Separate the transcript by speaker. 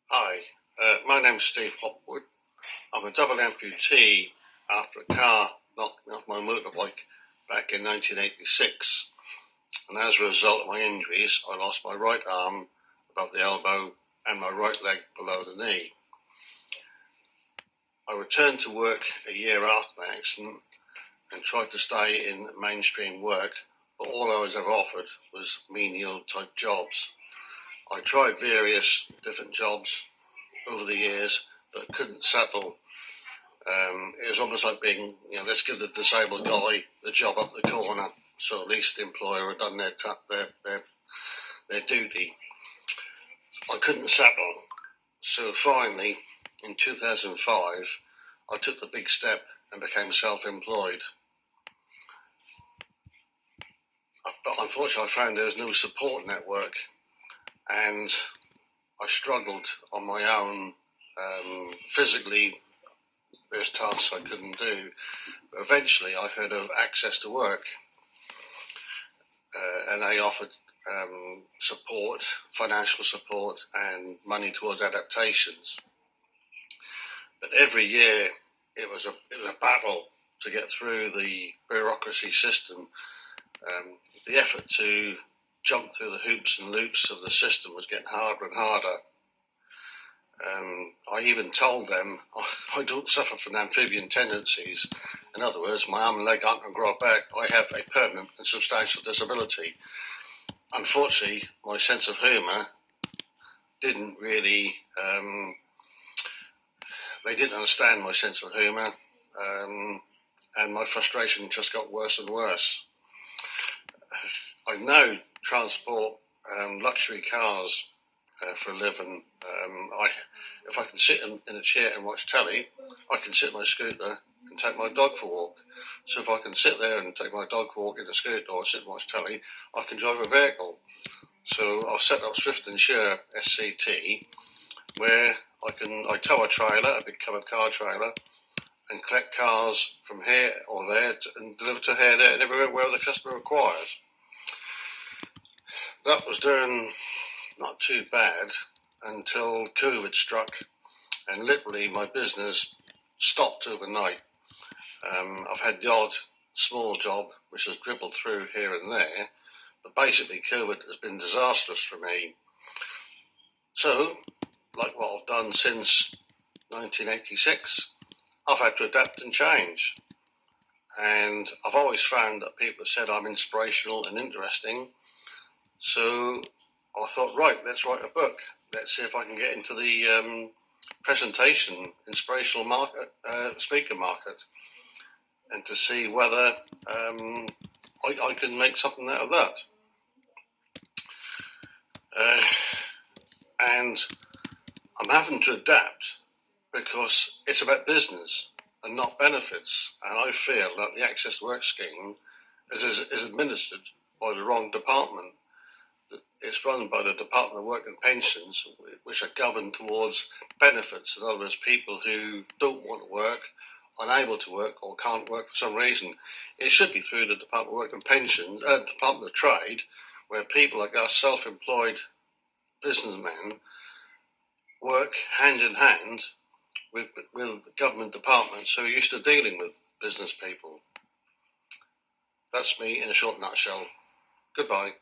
Speaker 1: Hi, my name's Steve Hopwood. I'm a double amputee after a car knocked me off my motorbike back in 1986. And as a result of my injuries, I lost my right arm above the elbow and my right leg below the knee. I returned to work a year after my accident and tried to stay in mainstream work, but all I was ever offered was menial type jobs. I tried various different jobs over the years, but couldn't settle. It was almost like being, let's give the disabled guy the job up the corner, so at least the employer had done their duty. I couldn't settle, so finally, in 2005, I took the big step and became self-employed. But unfortunately, I found there was no support network, and I struggled on my own. Physically, there's tasks I couldn't do. But eventually, I heard of Access to Work, and they offered support, financial support, and money towards adaptations. But every year, it was a battle to get through the bureaucracy system. The effort to jump through the hoops and loops of the system was getting harder and harder. I even told them I don't suffer from amphibian tendencies. In other words, my arm and leg aren't going to grow back. I have a permanent and substantial disability. Unfortunately, my sense of humour didn't really, they didn't understand my sense of humour, and my frustration just got worse and worse. I now transport luxury cars for a living. If I can sit in a chair and watch telly, I can sit in my scooter and take my dog for a walk. So if I can sit there and take my dog for a walk in a scooter or sit and watch telly, I can drive a vehicle. So I've set up Swift and Share SCT, where I tow a trailer, a big covered car trailer, and collect cars from here or there and deliver to here, there, and everywhere where the customer requires. That was doing not too bad until COVID struck, and literally my business stopped overnight. I've had the odd small job which has dribbled through here and there, but basically COVID has been disastrous for me. So, like what I've done since 1986, I've had to adapt and change. And I've always found that people have said I'm inspirational and interesting. So I thought, right, let's write a book. Let's see if I can get into the presentation, inspirational market, speaker market, and to see whether I can make something out of that. And I'm having to adapt because it's about business and not benefits. And I feel that the Access to Work scheme is administered by the wrong department. It's run by the Department of Work and Pensions, which are governed towards benefits. In other words, people who don't want to work, unable to work, or can't work for some reason. It should be through the Department of Work and Pensions, Department of Trade, where people like us, self-employed businessmen, work hand in hand with government departments who are used to dealing with business people. That's me in a short nutshell. Goodbye.